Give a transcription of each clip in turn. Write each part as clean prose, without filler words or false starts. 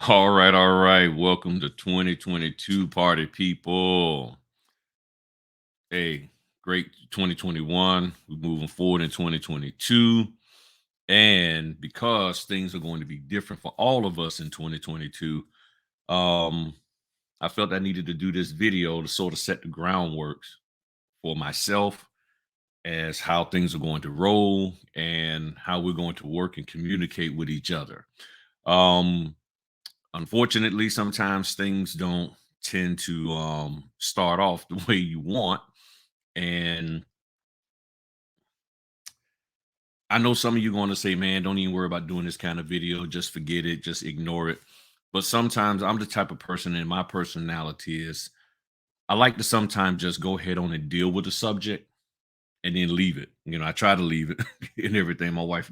All right, all right. Welcome to 2022 party people. Hey, great 2021. We're moving forward in 2022. And because things are going to be different for all of us in 2022, um, I felt I needed to do this video to sort of set the groundwork for myself as how things are going to roll and how we're going to work and communicate with each other. Um, Unfortunately, sometimes things don't tend to start off the way you want. And I know some of you going to say, man, don't even worry about doing this kind of video. Just forget it, just ignore it. But sometimes I'm the type of person, and my personality is I like to sometimes just go ahead on and deal with the subject and then leave it. I try to leave it and everything. My wife,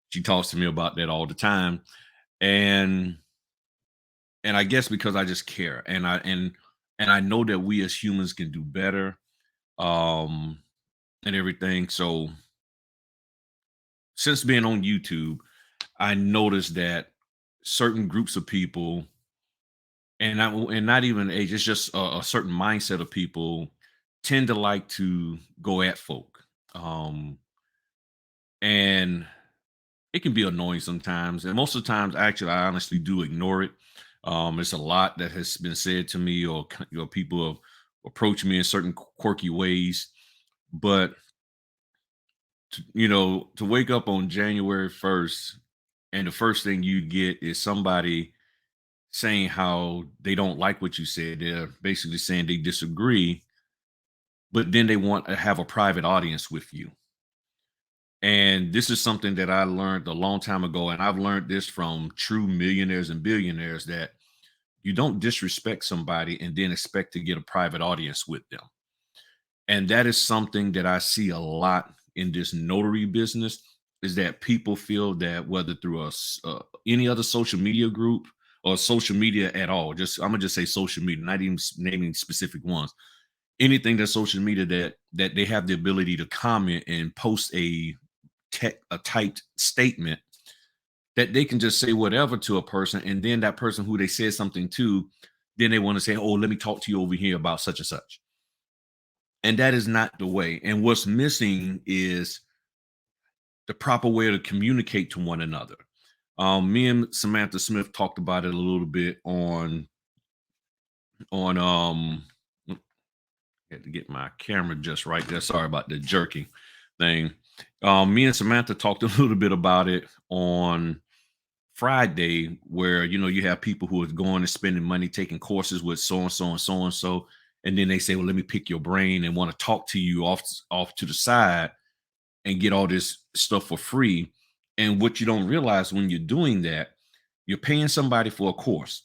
she talks to me about that all the time. And I guess because I just care and I know that we as humans can do better um and everything. So since being on YouTube, I noticed that certain groups of people and not even age, it's just a certain mindset of people tend to like to go at folk. And it can be annoying sometimes. And most of the times, actually, I honestly do ignore it. It's a lot that has been said to me, or people have approached me in certain quirky ways. But to wake up on January 1st, and the first thing you get is somebody saying how they don't like what you said. They're basically saying they disagree, but then they want to have a private audience with you. And this is something that I learned a long time ago. And I've learned this from true millionaires and billionaires, that you don't disrespect somebody and then expect to get a private audience with them. And that is something that I see a lot in this notary business, is that people feel that whether through any other social media group or social media at all, just I'm gonna just say social media, not even naming specific ones, anything that's social media, that they have the ability to comment and post a typed statement, that they can just say whatever to a person, and then that person who they said something to, then they want to say, oh, let me talk to you over here about such and such. And that is not the way. And what's missing is the proper way to communicate to one another. Me and Samantha Smith talked about it a little bit on had to get my camera just right there. Sorry about the jerking thing. Me and Samantha talked a little bit about it on Friday, where you have people who are going and spending money taking courses with so and so and so and so, and then they say, "Well, let me pick your brain and want to talk to you off to the side and get all this stuff for free." And what you don't realize when you're doing that, you're paying somebody for a course.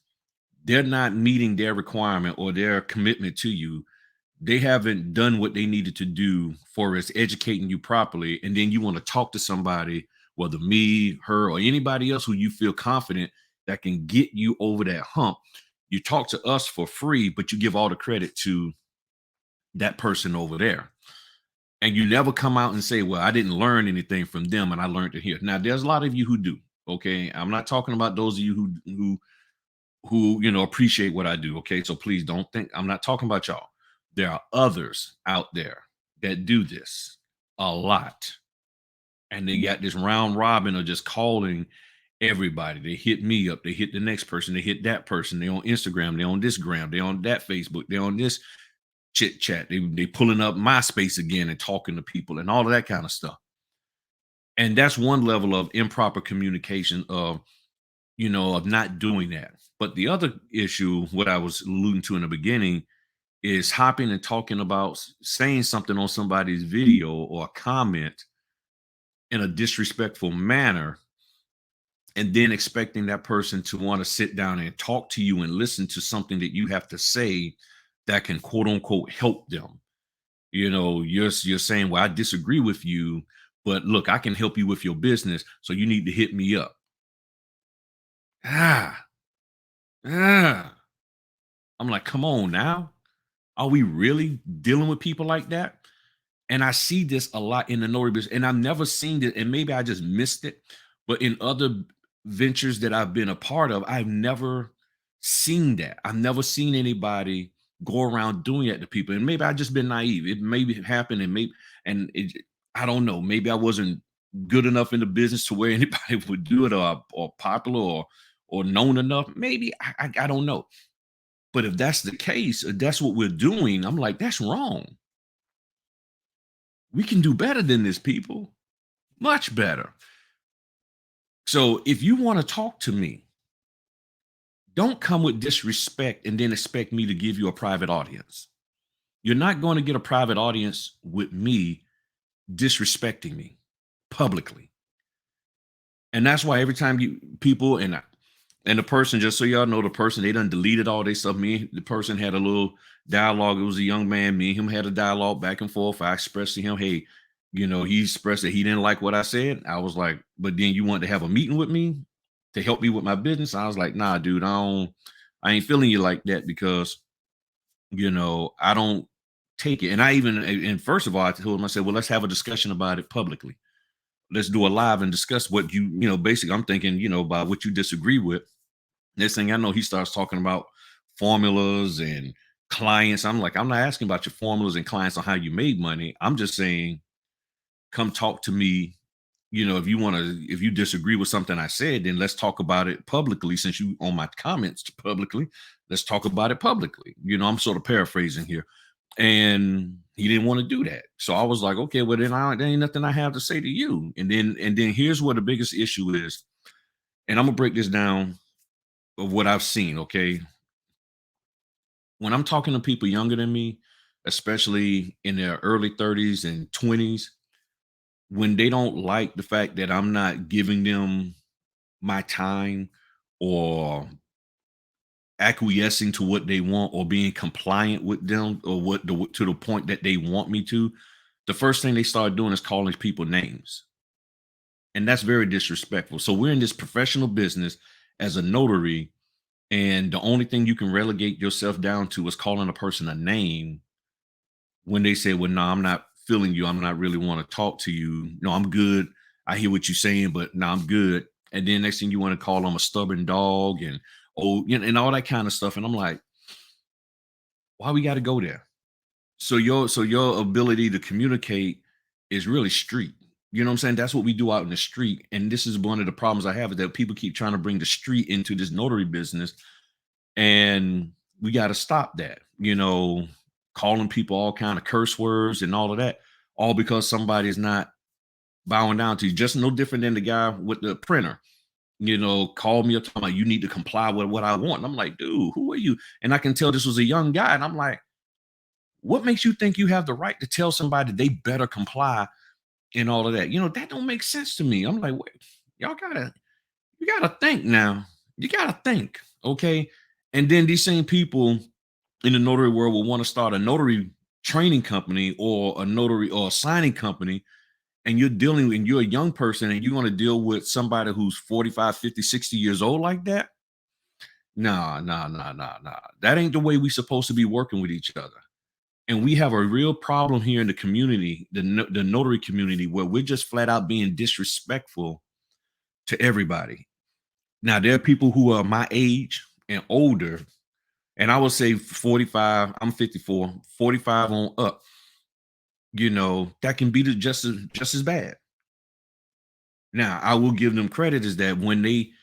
They're not meeting their requirement or their commitment to you. They haven't done what they needed to do for us educating you properly, and then you want to talk to somebody, whether me, her, or anybody else who you feel confident that can get you over that hump. You talk to us for free, but you give all the credit to that person over there, and you never come out and say, well, I didn't learn anything from them and I learned it here. Now there's a lot of you who do. Okay, I'm not talking about those of you who appreciate what I do. Okay, so please don't think I'm not talking about y'all. There are others out there that do this a lot, and they got this round robin of just calling everybody. They hit me up, they hit the next person, they hit that person. They on Instagram, they on this gram, they on that Facebook, they on this chit chat. They pulling up MySpace again and talking to people and all of that kind of stuff. And that's one level of improper communication of not doing that. But the other issue, what I was alluding to in the beginning, is hopping and talking about saying something on somebody's video or a comment in a disrespectful manner, and then expecting that person to want to sit down and talk to you and listen to something that you have to say that can quote unquote help them. You're saying, well, I disagree with you, but look, I can help you with your business, so you need to hit me up. Ah, ah. I'm like, come on now. Are we really dealing with people like that? And I see this a lot in the notary business, and I've never seen it, and maybe I just missed it. But in other ventures that I've been a part of, I've never seen that. I've never seen anybody go around doing that to people. And maybe I just been naive. It maybe happened and maybe and it I don't know. Maybe I wasn't good enough in the business to where anybody would do it or popular or known enough. Maybe I don't know. But if that's the case, if that's what we're doing, I'm like, that's wrong. We can do better than this, people. Much better. So if you want to talk to me, don't come with disrespect and then expect me to give you a private audience. You're not going to get a private audience with me disrespecting me publicly. And that's why every time you people and the person, just so y'all know, the person they done deleted all their stuff. Me, the person had a little dialogue. It was a young man. Me and him had a dialogue back and forth. I expressed to him, hey, he expressed that he didn't like what I said. I was like, but then you want to have a meeting with me to help me with my business. I was like, nah, dude, I ain't feeling you like that because I don't take it. And I even and first of all, I told him, I said, well, let's have a discussion about it publicly. Let's do a live and discuss what basically I'm thinking, about what you disagree with. Next thing I know, he starts talking about formulas and clients. I'm like, I'm not asking about your formulas and clients on how you made money. I'm just saying, come talk to me. If you disagree with something I said, then let's talk about it publicly. Since you on my comments publicly, let's talk about it publicly. I'm sort of paraphrasing here. And he didn't want to do that. So I was like, okay, well then there ain't nothing I have to say to you. And then here's what the biggest issue is. And I'm gonna break this down of what I've seen. Okay. When I'm talking to people younger than me, especially in their early 30s and 20s, when they don't like the fact that I'm not giving them my time or acquiescing to what they want or being compliant with them or to the point that they want me to, the first thing they start doing is calling people names. And that's very disrespectful. So we're in this professional business as a notary, and the only thing you can relegate yourself down to is calling a person a name when they say, well, no, I'm not feeling you. I'm not really want to talk to you. No, I'm good. I hear what you're saying, but no, I'm good. And then next thing you want to call them a stubborn dog and and all that kind of stuff. And I'm like, why we got to go there? So your ability to communicate is really street. You know what I'm saying? That's what we do out in the street. And this is one of the problems I have is that people keep trying to bring the street into this notary business. And we got to stop that, calling people all kind of curse words and all of that, all because somebody's not bowing down to you. Just no different than the guy with the printer, called me up talking about you need to comply with what I want. And I'm like, dude, who are you? And I can tell this was a young guy. And I'm like, what makes you think you have the right to tell somebody they better comply and all of that? That don't make sense to me. I'm like, wait, y'all you gotta think now. You gotta think, okay? And then these same people in the notary world will want to start a notary training company or a notary or a signing company, and you're a young person and you want to deal with somebody who's 45, 50, 60 years old like that. Nah, nah, nah, nah, nah. That ain't the way we supposed to be working with each other. And we have a real problem here in the community, the notary community, where we're just flat out being disrespectful to everybody. Now, there are people who are my age and older, and I would say 45, I'm 54, 45 on up, that can be just as bad. Now, I will give them credit is that when they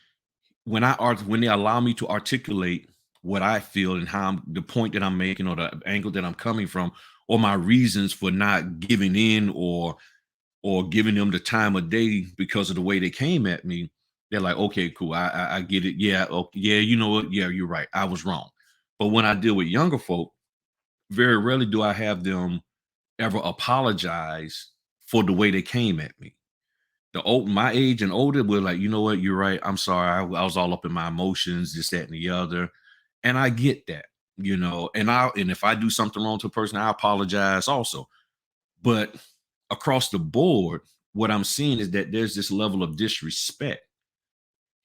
allow me to articulate what I feel and the point that I'm making or the angle that I'm coming from or my reasons for not giving in or giving them the time of day because of the way they came at me, they're like, okay, cool, I get it. Yeah, okay, yeah, you know what? Yeah, you're right. I was wrong. But when I deal with younger folk, very rarely do I have them ever apologize for the way they came at me. My age and older were like, you know what, you're right. I'm sorry. I was all up in my emotions, this, that, and the other. And I get that, and if I do something wrong to a person, I apologize also. But across the board, what I'm seeing is that there's this level of disrespect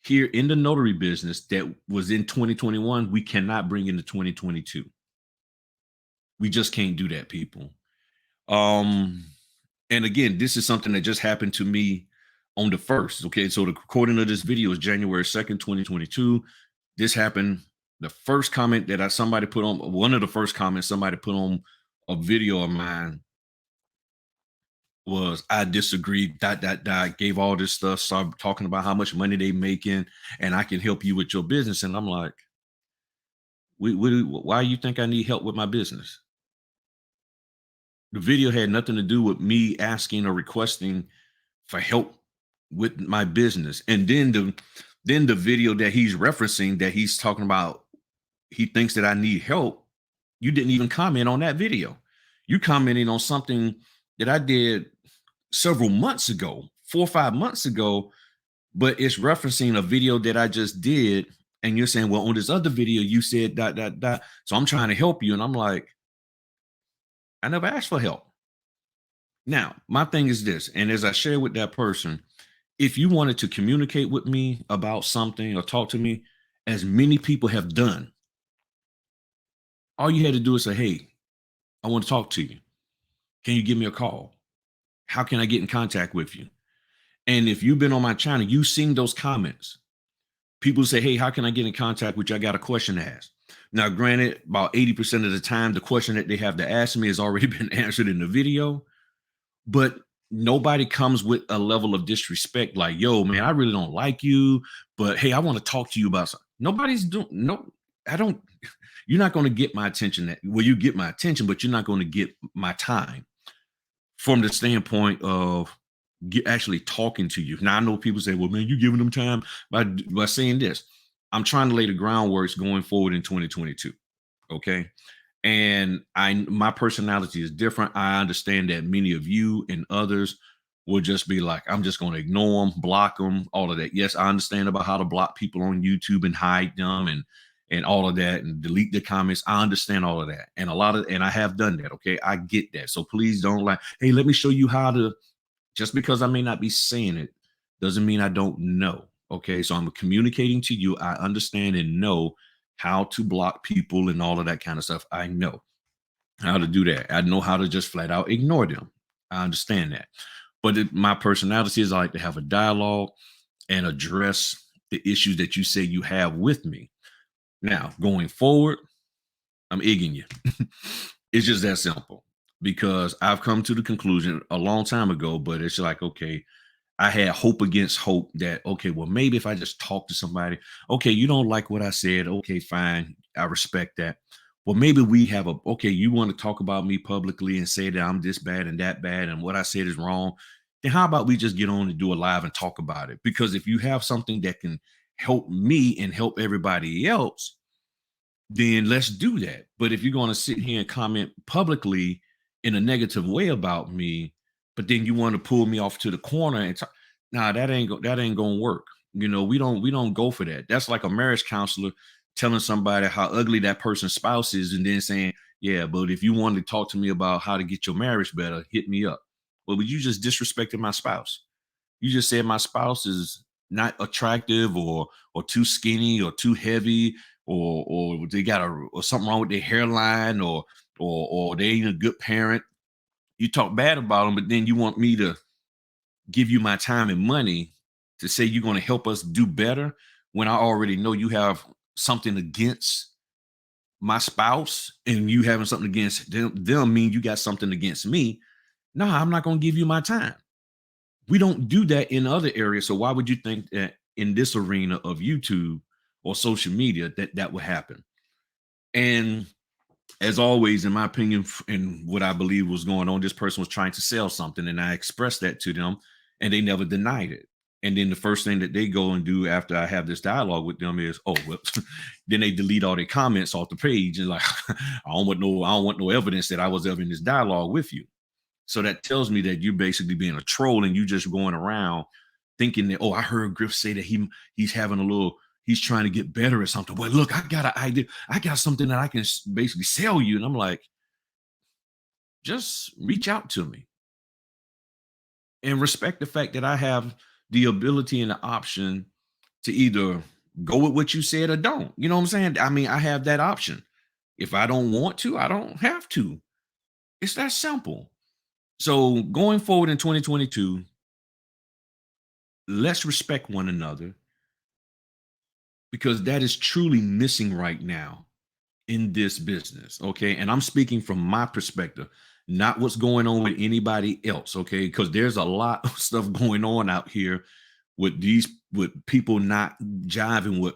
here in the notary business that was in 2021. We cannot bring into 2022. We just can't do that, people. Um, and again, this is something that just happened to me on the first. Okay, so the recording of this video is January 2nd, 2022. This happened. The first comment that somebody put on, one of the first comments somebody put on a video of mine was, I disagree, gave all this stuff, started talking about how much money they making and I can help you with your business. And I'm like, why you think I need help with my business? The video had nothing to do with me asking or requesting for help with my business. And then the video that he's referencing, that he's talking about, he thinks that I need help. You didn't even comment on that video. You commenting on something that I did several months ago, 4 or 5 months ago, but it's referencing a video that I just did. And you're saying, well, on this other video, you said dot, dot, dot. So I'm trying to help you. And I'm like, I never asked for help. Now, my thing is this, and as I share with that person, if you wanted to communicate with me about something or talk to me, as many people have done, all you had to do is say, hey, I want to talk to you. Can you give me a call? How can I get in contact with you? And if you've been on my channel, you've seen those comments. People say, hey, how can I get in contact with you? I got a question to ask. Now, granted, about 80% of the time, the question that they have to ask me has already been answered in the video, but nobody comes with a level of disrespect like, yo, man, I really don't like you, but hey, I want to talk to you about something. Nobody's doing, no, I don't, you're not going to get my attention. Well, you get my attention, but you're not going to get my time from the standpoint of actually talking to you. Now, I know people say, well, man, you're giving them time by saying this. I'm trying to lay the groundwork going forward in 2022. Okay. And my personality is different. I understand that many of you and others will just be like, I'm just going to ignore them, block them, all of that. Yes, I understand about how to block people on YouTube and hide them and all of that and delete the comments. I understand all of that. And I have done that. Okay. I get that. So please don't like, hey, let me show you how to, just because I may not be saying it doesn't mean I don't know. Okay. So I'm communicating to you. I understand and know how to block people and all of that kind of stuff. I know how to do that. I know how to just flat out ignore them. I understand that. But my personality is, I like to have a dialogue and address the issues that you say you have with me. Now, going forward, I'm egging you. It's just that simple, because I've come to the conclusion a long time ago, but it's like, okay, I had hope against hope that, okay, well, maybe if I just talk to somebody, okay, you don't like what I said. Okay, fine. I respect that. Well, maybe we have okay, you want to talk about me publicly and say that I'm this bad and that bad and what I said is wrong. Then how about we just get on and do a live and talk about it? Because if you have something that can help me and help everybody else, then let's do that. But if you're going to sit here and comment publicly in a negative way about me, but then you want to pull me off to the corner and talk, nah, that ain't gonna work. We don't go for that. That's like a marriage counselor telling somebody how ugly that person's spouse is, and then saying, yeah, but if you want to talk to me about how to get your marriage better, hit me up. Well, but you just disrespected my spouse. You just said my spouse is not attractive, or too skinny, or too heavy, or they got or something wrong with their hairline, or they ain't a good parent. You talk bad about them, but then you want me to give you my time and money to say you're going to help us do better, when I already know you have something against my spouse, and you having something against them mean you got something against me. No, I'm not going to give you my time. We don't do that in other areas. So why would you think that in this arena of YouTube or social media that would happen? And as always, in my opinion, and what I believe was going on, this person was trying to sell something, and I expressed that to them, and they never denied it. And then the first thing that they go and do after I have this dialogue with them is, oh, well, then they delete all their comments off the page, and like, I don't want no evidence that I was ever in this dialogue with you. So that tells me that you're basically being a troll, and you just going around thinking that, oh, I heard Griff say that he's trying to get better at something. Well, look, I got an idea. I got something that I can basically sell you. And I'm like, just reach out to me and respect the fact that I have the ability and the option to either go with what you said or don't. You know what I'm saying? I mean, I have that option. If I don't want to, I don't have to. It's that simple. So going forward in 2022, let's respect one another because that is truly missing right now in this business. Okay. And I'm speaking from my perspective, not what's going on with anybody else. Okay. Because there's a lot of stuff going on out here with people not jiving with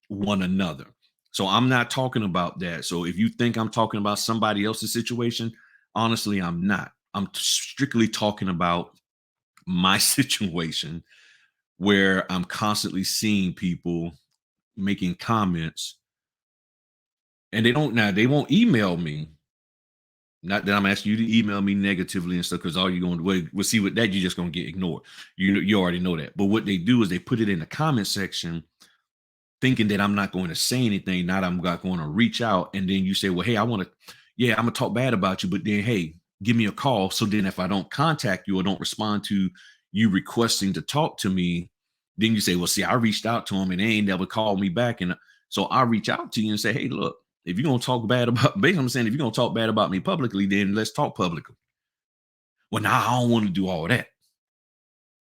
one another. So I'm not talking about that. So if you think I'm talking about somebody else's situation, honestly, I'm not. I'm strictly talking about my situation where I'm constantly seeing people making comments and they won't email me. Not that I'm asking you to email me negatively and stuff, because all you're going to we'll see with that, you're just going to get ignored. You already know that. But what they do is they put it in the comment section thinking that I'm not going to say anything, not I'm not going to reach out. And then you say, well, hey, yeah, I'm gonna talk bad about you, but then hey, give me a call. So then if I don't contact you or don't respond to you requesting to talk to me, then you say, well, see, I reached out to him and they ain't never called me back. And so I reach out to you and say, hey, look, if you're gonna talk bad about basically I'm saying if you're gonna talk bad about me publicly, then let's talk publicly. Well, now I don't want to do all that.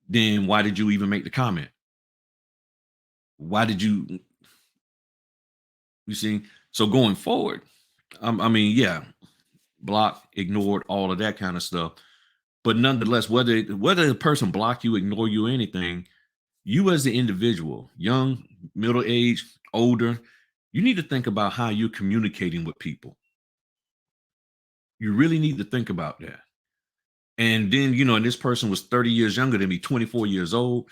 Then why did you even make the comment? Why did you see? So going forward, I mean, yeah, blocked, ignored, all of that kind of stuff. But nonetheless, whether the person block you, ignore you, anything, you as the individual, young, middle age, older, you need to think about how you're communicating with people. You really need to think about that. And then, and this person was 30 years younger than me, 24 years old.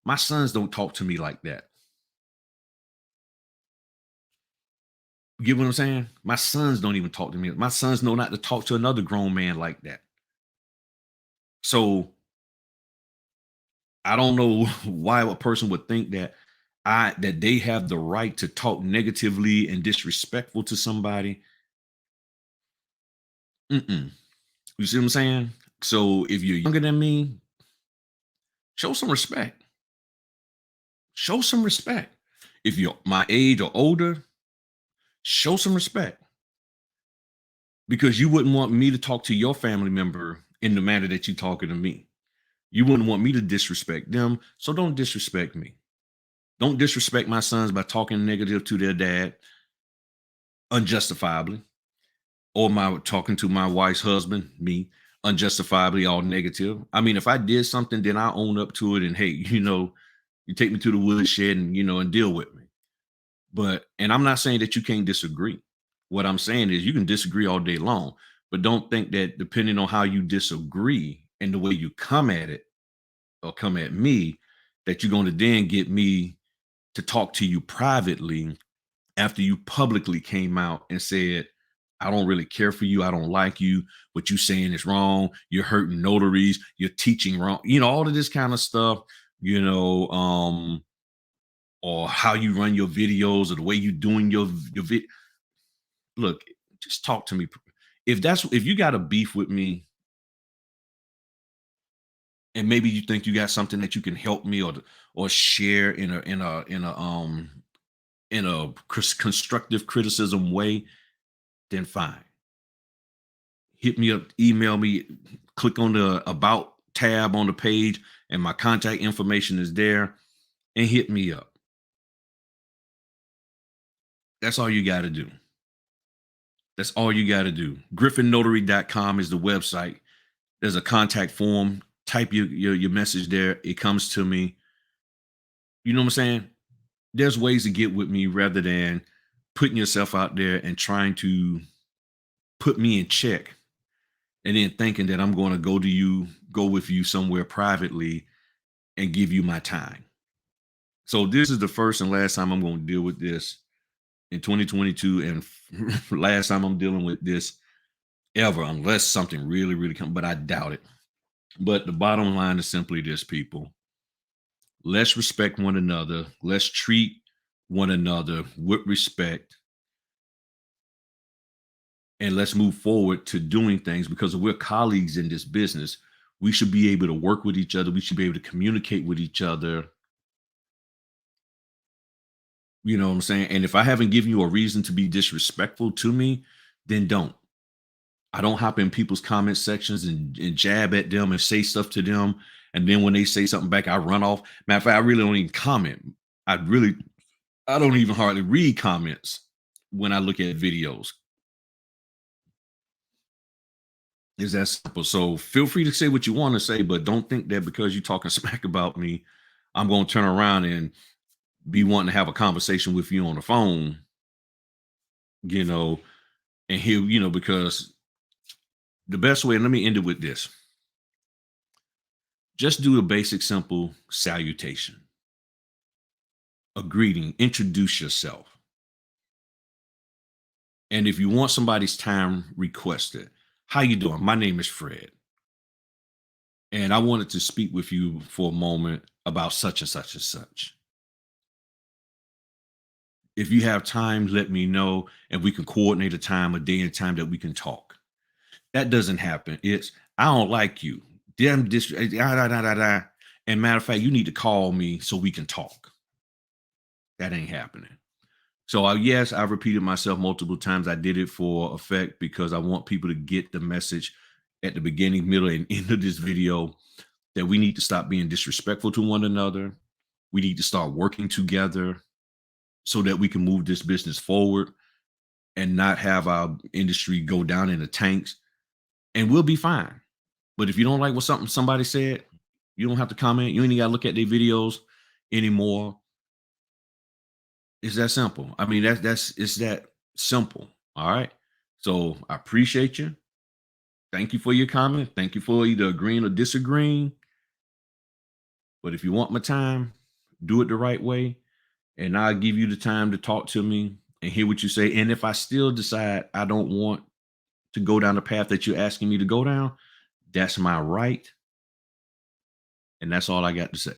My sons don't talk to me like that. You get what I'm saying? My sons don't even talk to me. My sons know not to talk to another grown man like that. So I don't know why a person would think that they have the right to talk negatively and disrespectful to somebody. Mm-mm. You see what I'm saying? So if you're younger than me, show some respect. Show some respect. If you're my age or older, show some respect because you wouldn't want me to talk to your family member in the manner that you're talking to me. You wouldn't want me to disrespect them, so don't disrespect me. Don't disrespect my sons by talking negative to their dad unjustifiably, or my talking to my wife's husband, me, unjustifiably all negative. I mean, if I did something, then I own up to it and hey, you take me to the woodshed and and deal with me. But and I'm not saying that you can't disagree. What I'm saying is you can disagree all day long, but don't think that depending on how you disagree and the way you come at it or come at me, that you're going to then get me to talk to you privately after you publicly came out and said, I don't really care for you. I don't like you. What you saying is wrong. You're hurting notaries. You're teaching wrong. All of this kind of stuff, you know, um, or how you run your videos or the way you doing your vid. Look, just talk to me. If you got a beef with me and maybe you think you got something that you can help me or share in a constructive criticism way, then fine. Hit me up, email me, click on the about tab on the page, and my contact information is there, and hit me up. That's all you got to do. That's all you got to do. GriffinNotary.com is the website. There's a contact form. Type your message there. It comes to me. You know what I'm saying? There's ways to get with me rather than putting yourself out there and trying to put me in check and then thinking that I'm going to go with you somewhere privately and give you my time. So this is the first and last time I'm going to deal with this in 2022, and last time I'm dealing with this ever, unless something really, really comes. But I doubt it. But the bottom line is simply this, people: let's respect one another. Let's treat one another with respect, and let's move forward to doing things because we're colleagues in this business. We should be able to work with each other. We should be able to communicate with each other. You know what I'm saying? And if I haven't given you a reason to be disrespectful to me, then don't. I don't hop in people's comment sections and jab at them and say stuff to them And then when they say something back, I run off. Matter of fact, I really don't even comment. I really, I don't even hardly read comments when I look at videos. Is that simple? So feel free to say what you want to say, but don't think that because you're talking smack about me, I'm going to turn around and be wanting to have a conversation with you on the phone, you know, and he'll, because the best way, and let me end it with this, just do a basic, simple salutation, a greeting, introduce yourself. And if you want somebody's time, request it. How you doing? My name is Fred, and I wanted to speak with you for a moment about such and such and such. If you have time, let me know, and we can coordinate a time, a day and time that we can talk. That doesn't happen. It's I don't like you. Damn this. Da, da, da, da. And matter of fact, you need to call me so we can talk. That ain't happening. So yes, I've repeated myself multiple times. I did it for effect because I want people to get the message at the beginning, middle, and end of this video that we need to stop being disrespectful to one another. We need to start working together so that we can move this business forward and not have our industry go down in the tanks, and we'll be fine. But if you don't like what somebody said, you don't have to comment. You ain't got to look at their videos anymore. It's that simple. I mean, that's it's that simple. All right. So I appreciate you. Thank you for your comment. Thank you for either agreeing or disagreeing. But if you want my time, do it the right way, and I'll give you the time to talk to me and hear what you say. And if I still decide I don't want to go down the path that you're asking me to go down, that's my right. And that's all I got to say.